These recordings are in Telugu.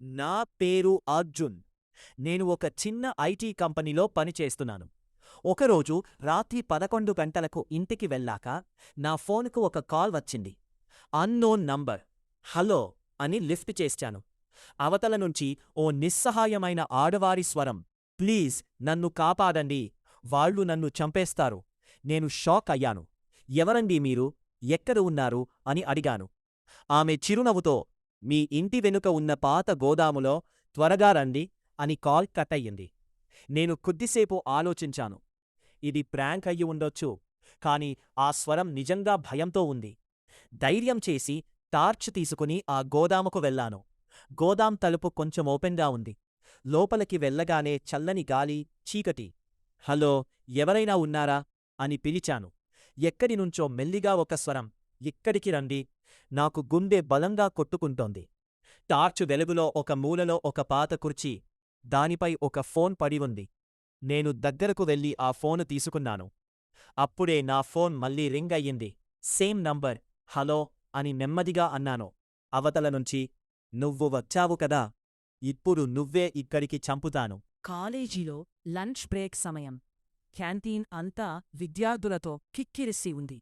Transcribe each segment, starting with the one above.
నా పేరు అర్జున్. నేను ఒక చిన్న ఐటీ కంపెనీలో పనిచేస్తున్నాను. ఒకరోజు రాత్రి 11 గంటలకు ఇంటికి వెళ్ళాక నా ఫోనుకు ఒక కాల్ వచ్చింది. Unknown number. హలో అని లిఫ్ట్ చేశాను. అవతల నుంచి ఓ నిస్సహాయమైన ఆడవారి స్వరం. ప్లీజ్ నన్ను కాపాడండి. వాళ్ళు నన్ను చంపేస్తారు. నేను షాక్ అయ్యాను. ఎవరండీ మీరు? ఎక్కడ ఉన్నారు అని అడిగాను. ఆమె చిరునవ్వుతో మీ ఇంటి వెనుక ఉన్న పాత గోదాములో త్వరగా రండి అని కాల్ కట్టయ్యింది. నేను కొద్దిసేపు ఆలోచించాను. ఇది ప్రాంక్ అయ్యి ఉండొచ్చు, కాని ఆ స్వరం నిజంగా భయంతో ఉంది. ధైర్యం చేసి టార్చ్ తీసుకుని ఆ గోదాముకు వెళ్ళాను. గోదాం తలుపు కొంచెం ఓపెన్గా ఉంది. లోపలికి వెళ్ళగానే చల్లని గాలి, చీకటి. హలో, ఎవరైనా ఉన్నారా అని పిలిచాను. ఎక్కడినుంచో మెల్లిగా ఒక స్వరం. ఇక్కడికి రండి. నాకు గుండె బలంగా కొట్టుకుంటోంది. టార్చు వెలుగులో ఒక మూలలో ఒక పాత కుర్చీ, దానిపై ఒక ఫోన్ పడి ఉంది. నేను దగ్గరకు వెళ్ళి ఆ ఫోను తీసుకున్నాను. అప్పుడే నా ఫోన్ మళ్ళీ రింగ్ అయ్యింది. Same number. హలో అని నెమ్మదిగా అన్నాను. అవతల నుంచి నువ్వు వచ్చావు కదా, ఇప్పుడు నువ్వే ఇక్కడికి చంపుతాను. కాలేజీలో లంచ్ బ్రేక్ సమయం. క్యాంటీన్ అంతా విద్యార్థులతో కిక్కిరిసి ఉంది.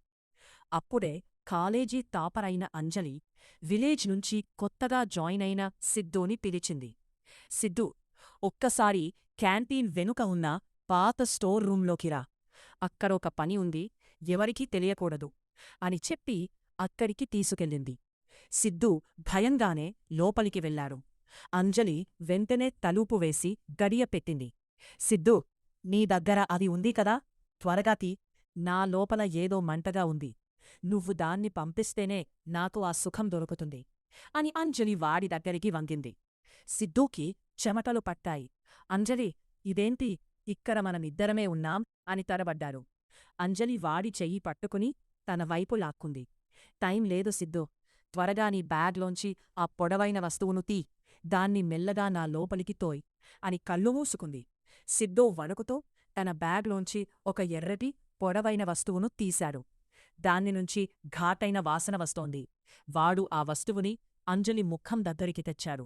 అప్పుడే కాలేజీ టాపరైన అంజలి విలేజ్ నుంచి కొత్తగా జాయిన్ అయిన సిద్ధూని పిలిచింది. సిద్ధూ, ఒక్కసారి క్యాంటీన్ వెనుక ఉన్న పాత స్టోర్ రూంలోకి రా. అక్కడొక పని ఉంది, ఎవరికీ తెలియకూడదు అని చెప్పి అక్కడికి తీసుకెళ్ళింది. సిద్ధూ భయంగానే లోపలికి వెళ్లారు. అంజలి వెంటనే తలుపు వేసి గడియ పెట్టింది. సిద్ధూ, నీ దగ్గర అది ఉంది కదా, త్వరగా తీ. నా లోపల ఏదో మంటగా ఉంది. నువ్వు దాన్ని పంపిస్తేనే నాకు ఆ సుఖం దొరుకుతుంది అని అంజలి వాడి దగ్గరికి వంగింది. సిద్ధూకి చెమటలు పట్టాయి. అంజలి, ఇదేంటి, ఇక్కడ మనమిద్దరమే ఉన్నాం అని తడబడ్డారు. అంజలి వాడి చెయ్యి పట్టుకుని తన వైపు లాక్కుంది. టైం లేదు సిద్ధూ, త్వరగా నీ బ్యాగ్లోంచి ఆ పొడవైన వస్తువును తీ. దాన్ని మెల్లగా నా లోపలికి తోయ్ అని కళ్ళు మూసుకుంది. సిద్ధూ వణుకుతో తన బ్యాగ్లోంచి ఒక ఎర్రటి పొడవైన వస్తువును తీశాడు. దాన్నినుంచి ఘాటైన వాసన వస్తోంది. వాడు ఆ వస్తువుని అంజలి ముఖం దగ్గరికి తెచ్చాడు.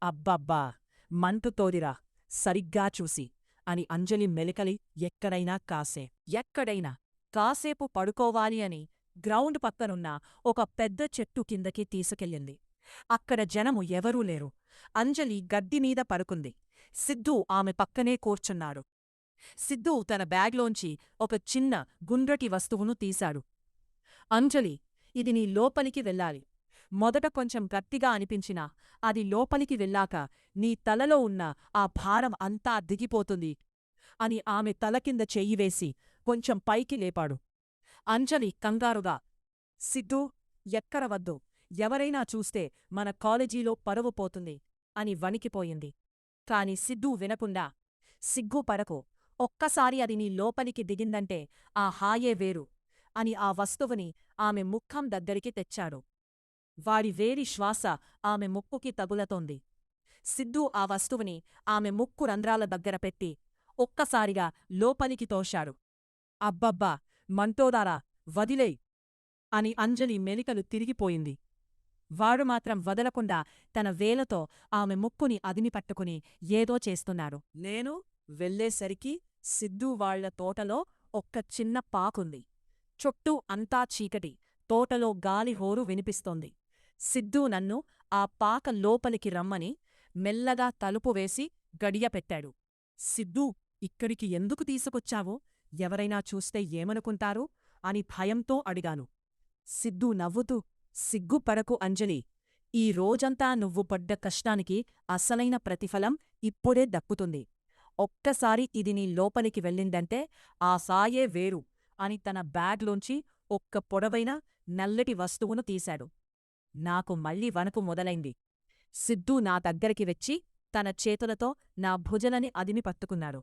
అబ్బబ్బా, మంటుతోదిరా, సరిగ్గా చూసి అని అంజలి మెలికలి ఎక్కడైనా కాసేపు పడుకోవాలి అని గ్రౌండ్ పక్కనున్న ఒక పెద్ద చెట్టు కిందకి తీసుకెళ్ళింది. అక్కడ జనము ఎవరూ లేరు. అంజలి గడ్డిమీద పడుకుంది. సిద్ధూ ఆమె పక్కనే కూర్చున్నాడు. సిద్ధూ తన బ్యాగ్లోంచి ఒక చిన్న గుండ్రటి వస్తువును తీశాడు. అంజలి, ఇది నీ లోపలికి వెళ్ళాలి. మొదట కొంచెం గట్టిగా అనిపించినా అది లోపలికి వెళ్ళాక నీ తలలో ఉన్న ఆ భారం అంతా దిగిపోతుంది అని ఆమె తలకింద చెయ్యివేసి కొంచెం పైకి లేపాడు. అంజలి కంగారుగా, సిద్ధూ, ఎక్కడ వద్దు, ఎవరైనా చూస్తే మన కాలేజీలో పరువు పోతుంది అని వణికిపోయింది. కాని సిద్ధూ వినకుండా, సిగ్గుపడకు, ఒక్కసారి అది నీ లోపలికి దిగిందంటే ఆ హాయే వేరు అని ఆ వస్తువుని ఆమె ముఖం దగ్గరికి తెచ్చాడు. వాడి వేడి శ్వాస ఆమె ముక్కుకి తగులతోంది. సిద్ధూ ఆ వస్తువుని ఆమె ముక్కు రంధ్రాల దగ్గర పెట్టి ఒక్కసారిగా లోపలికి తోశాడు. అబ్బబ్బా, మంటోదారా, వదిలేయ్ అని అంజలి మెలికలు తిరిగిపోయింది. వాడు మాత్రం వదలకుండా తన వేలతో ఆమె ముక్కుని అదిమిపట్టుకుని ఏదో చేస్తున్నాడు. నేను వెళ్ళేసరికి సిద్ధూ వాళ్ల తోటలో ఒక్క చిన్న పాకుంది. చుట్టూ అంతా చీకటి, తోటలో గాలి హోరు వినిపిస్తోంది. సిద్ధూ నన్ను ఆ పాక లోపలికి రమ్మని మెల్లగా తలుపు వేసి గడియ పెట్టాడు. సిద్ధూ, ఇక్కడికి ఎందుకు తీసుకొచ్చావో, ఎవరైనా చూస్తే ఏమనుకుంటారు అని భయంతో అడిగాను. సిద్ధూ నవ్వుతూ, సిగ్గుపడకు అంజలి, ఈ రోజంతా నువ్వు పడ్డ కష్టానికి అసలైన ప్రతిఫలం ఇప్పుడే దక్కుతుంది. ఒక్కసారి ఇది నీ లోపలికి వెళ్ళిందంటే ఆ సాయే వేరు అని తన బ్యాగ్లోంచి ఒక్క పొడవైన నల్లటి వస్తువును తీశాడు. నాకు మళ్ళీ వణుకు మొదలైంది. సిద్ధూ నా దగ్గరికి వచ్చి తన చేతులతో నా భుజలని అదిమి పట్టుకున్నాడు.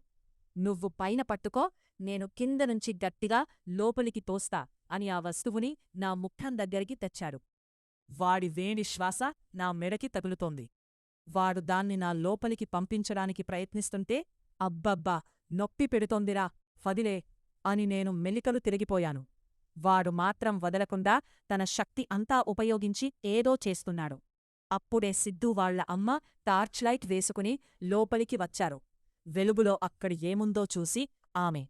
నువ్వు పైన పట్టుకో, నేను కిందనుంచి గట్టిగా లోపలికి తోస్తా అని ఆ వస్తువుని నా ముఖం దగ్గరికి తెచ్చాడు. వాడి వేడి శ్వాస నా మెడకి తగులుతోంది. వాడు దాన్ని నా లోపలికి పంపించడానికి ప్రయత్నిస్తుంటే, అబ్బబ్బా, నొప్పి పెడుతోందిరా, వదిలే అని నేను మెలికలు తిరిగిపోయాను. వాడు మాత్రం వదలకుండా తన శక్తి అంతా ఉపయోగించి ఏదో చేస్తున్నాడు. అప్పుడే సిద్ధూ వాళ్ల అమ్మ టార్చ్ లైట్ వేసుకుని లోపలికి వచ్చారు. వెలుగులో అక్కడ ఏముందో చూసి ఆమె